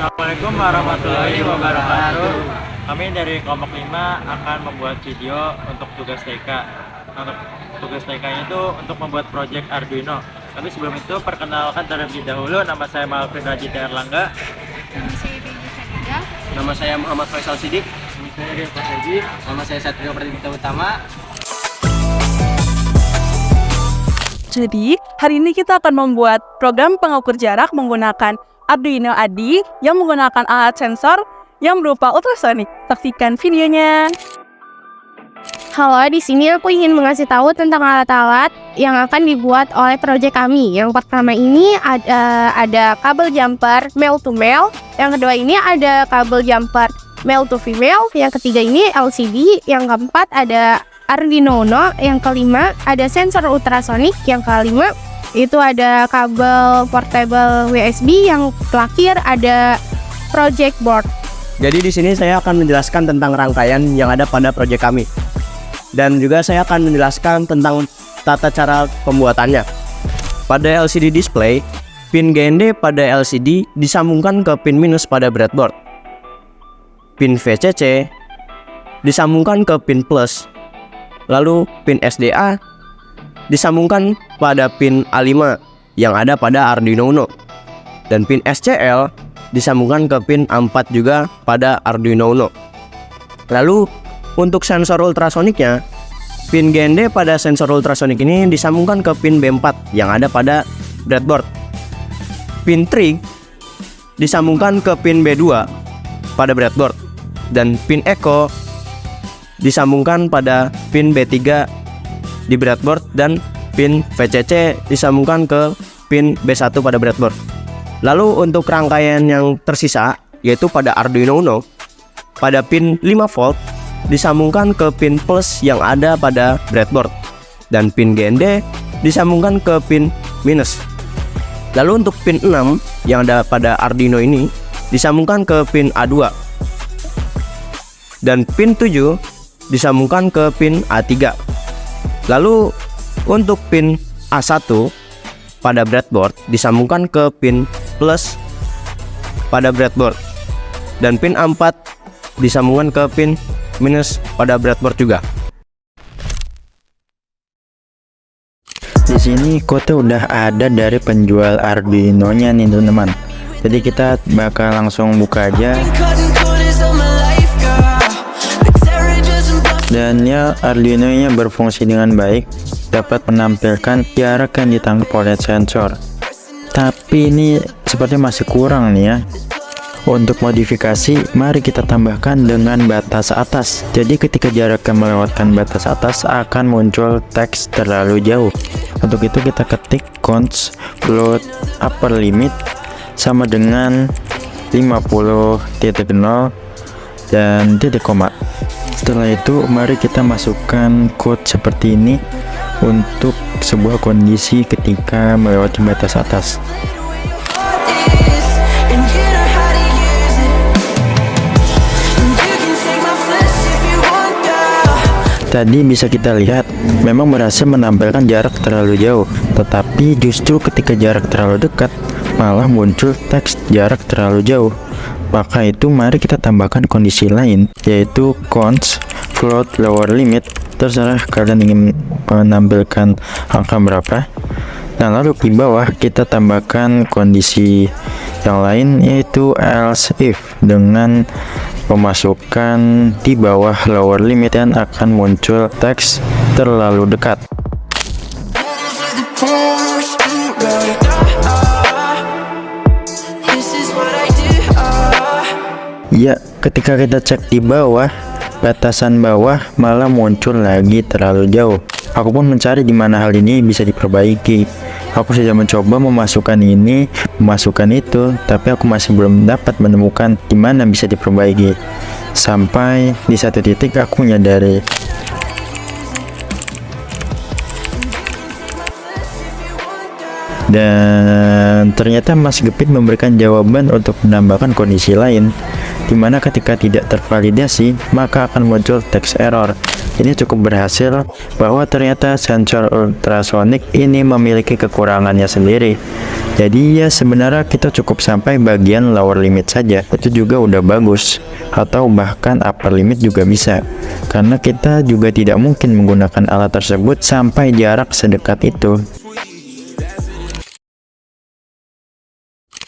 Assalamualaikum warahmatullahi wabarakatuh. Kami dari kelompok 5 akan membuat video untuk tugas TK. Untuk tugas TK-nya itu untuk membuat project Arduino. Tapi sebelum itu perkenalkan terlebih dahulu, nama saya Malvin Rajita Erlangga. Nama saya Dewi Sadida. Nama saya Muhammad Faisal Sidik. Nama saya Ria Paseji. Nama saya Satrio Pradipta Utama. Jadi, hari ini kita akan membuat program pengukur jarak menggunakan Arduino ADI yang menggunakan alat sensor yang berupa ultrasonik. Saksikan videonya. Halo, di sini aku ingin mengasih tahu tentang alat-alat yang akan dibuat oleh proyek kami. Yang pertama ini ada kabel jumper male to male. Yang kedua ini ada kabel jumper male to female. Yang ketiga ini LCD. Yang keempat ada Arduino Uno. Yang kelima ada sensor ultrasonik. Yang kelima itu ada kabel portable USB. Yang terakhir ada project board. Jadi di sini saya akan menjelaskan tentang rangkaian yang ada pada proyek kami. Dan juga saya akan menjelaskan tentang tata cara pembuatannya. Pada LCD display, pin GND pada LCD disambungkan ke pin minus pada breadboard. Pin VCC disambungkan ke pin plus. Lalu pin SDA disambungkan pada pin A5 yang ada pada Arduino Uno. Dan pin SCL disambungkan ke pin A4 juga pada Arduino Uno. Lalu untuk sensor ultrasoniknya, pin GND pada sensor ultrasonik ini disambungkan ke pin B4 yang ada pada breadboard. Pin trig disambungkan ke pin B2 pada breadboard. Dan pin echo disambungkan pada pin B3 di breadboard, dan pin VCC disambungkan ke pin B1 pada breadboard. Lalu untuk rangkaian yang tersisa, yaitu pada Arduino Uno, pada pin 5 volt disambungkan ke pin plus yang ada pada breadboard, dan pin GND disambungkan ke pin minus. Lalu untuk pin 6 yang ada pada Arduino ini disambungkan ke pin A2, dan pin 7 disambungkan ke pin A3. Lalu untuk pin A1 pada breadboard disambungkan ke pin plus pada breadboard, dan pin A4 disambungkan ke pin minus pada breadboard juga. Di sini kode udah ada dari penjual Arduino-nya nih teman-teman. Jadi kita bakal langsung buka aja. Dan ya, Arduino-nya berfungsi dengan baik, dapat menampilkan jarak yang ditangkap oleh sensor. Tapi ini sepertinya masih kurang nih ya. Untuk modifikasi, mari kita tambahkan dengan batas atas. Jadi ketika jaraknya melewatkan batas atas akan muncul teks terlalu jauh. Untuk itu kita ketik const float upper limit sama dengan 50.0 dan titik koma. Setelah itu mari kita masukkan code seperti ini untuk sebuah kondisi ketika melewati batas atas. Tadi bisa kita lihat memang berhasil menampilkan jarak terlalu jauh, tetapi justru ketika jarak terlalu dekat malah muncul teks jarak terlalu jauh. Maka itu mari kita tambahkan kondisi lain, yaitu const float lower limit. Terserah kalian ingin menampilkan angka berapa. Nah, lalu di bawah kita tambahkan kondisi yang lain, yaitu else if, dengan pemasukan di bawah lower limit dan akan muncul teks terlalu dekat. Ya, ketika kita cek di bawah, batasan bawah malah muncul lagi terlalu jauh. Aku pun mencari di mana hal ini bisa diperbaiki. Aku sudah mencoba memasukkan ini, memasukkan itu, tapi aku masih belum dapat menemukan di mana bisa diperbaiki. Sampai di satu titik aku menyadari. Dan ternyata Mas Gepit memberikan jawaban untuk menambahkan kondisi lain. dimana ketika tidak tervalidasi maka akan muncul text error. Ini cukup berhasil bahwa ternyata sensor ultrasonic ini memiliki kekurangannya sendiri. Jadi ya sebenarnya kita cukup sampai bagian lower limit saja, itu juga udah bagus. Atau bahkan upper limit juga bisa. Karena kita juga tidak mungkin menggunakan alat tersebut sampai jarak sedekat itu.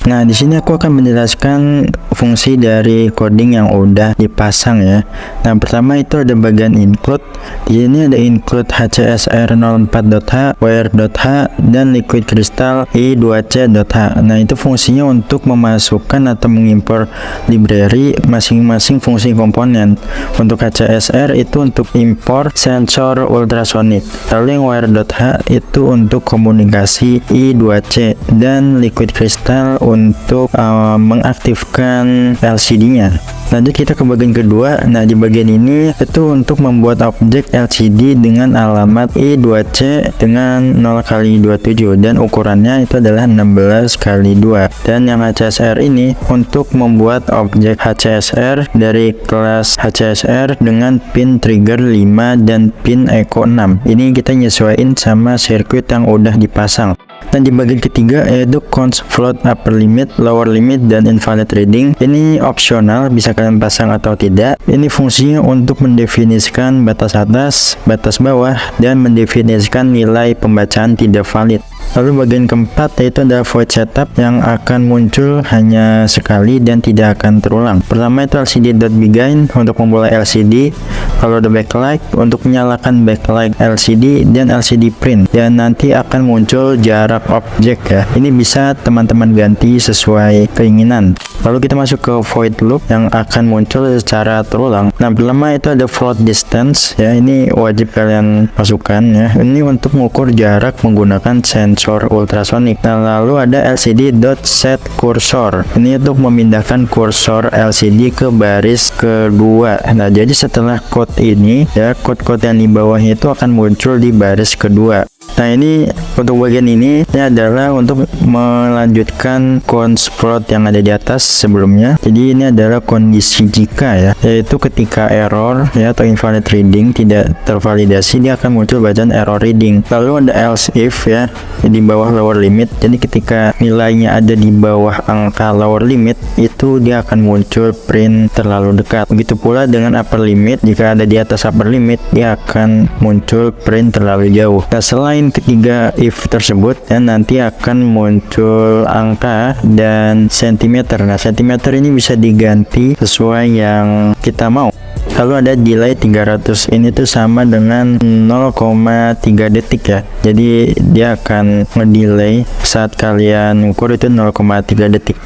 Nah, di sini aku akan menjelaskan fungsi dari coding yang udah dipasang ya. Nah, pertama itu ada bagian include. Di sini ada include HCSR04.h, wire.h, dan liquid crystal i2c.h. Nah, itu fungsinya untuk memasukkan atau mengimpor library masing-masing fungsi komponen. Untuk HCSR itu untuk impor sensor ultrasonic. Lalu yang wire.h itu untuk komunikasi i2c, dan liquid crystal untuk mengaktifkan LCD-nya. Lanjut kita ke bagian kedua. Nah, di bagian ini itu untuk membuat objek LCD dengan alamat I2C dengan 0x27 dan ukurannya itu adalah 16x2. Dan yang HCSR ini untuk membuat objek HCSR dari kelas HCSR dengan pin trigger 5 dan pin echo 6. Ini kita nyesuaiin sama sirkuit yang udah dipasang. Dan di bagian ketiga yaitu cons float upper limit, lower limit, dan invalid reading. Ini opsional, bisa kalian pasang atau tidak. Ini fungsinya untuk mendefinisikan batas atas, batas bawah, dan mendefinisikan nilai pembacaan tidak valid. Lalu bagian keempat yaitu ada void setup yang akan muncul hanya sekali dan tidak akan terulang. Pertama itu LCD.begin untuk memulai LCD, lalu ada backlight untuk menyalakan backlight LCD, dan LCD print, dan nanti akan muncul jarak objek ya. Ini bisa teman-teman ganti sesuai keinginan. Lalu kita masuk ke void loop yang akan muncul secara terulang. Nah, pertama itu ada float distance ya, ini wajib kalian masukkan ya. Ini untuk mengukur jarak menggunakan sensor ultrasonic. Nah, lalu ada LCD.set cursor. Ini untuk memindahkan kursor LCD ke baris kedua. Nah, jadi setelah code ini ya, code-code yang di bawahnya itu akan muncul di baris kedua. Nah, ini untuk bagian ini adalah untuk melanjutkan cons float yang ada di atas sebelumnya. Jadi ini adalah kondisi jika ya, yaitu ketika error ya atau invalid reading tidak tervalidasi, dia akan muncul bacaan error reading. Lalu ada else if ya, di bawah lower limit. Jadi ketika nilainya ada di bawah angka lower limit, itu dia akan muncul print terlalu dekat. Begitu pula dengan upper limit, jika ada di atas upper limit, dia akan muncul print terlalu jauh. Nah, selain ketiga if tersebut dan nanti akan muncul angka dan sentimeter. Nah, sentimeter ini bisa diganti sesuai yang kita mau. Lalu ada delay 300, ini tuh sama dengan 0,3 detik ya. Jadi dia akan ngedelay saat kalian ukur itu 0,3 detik.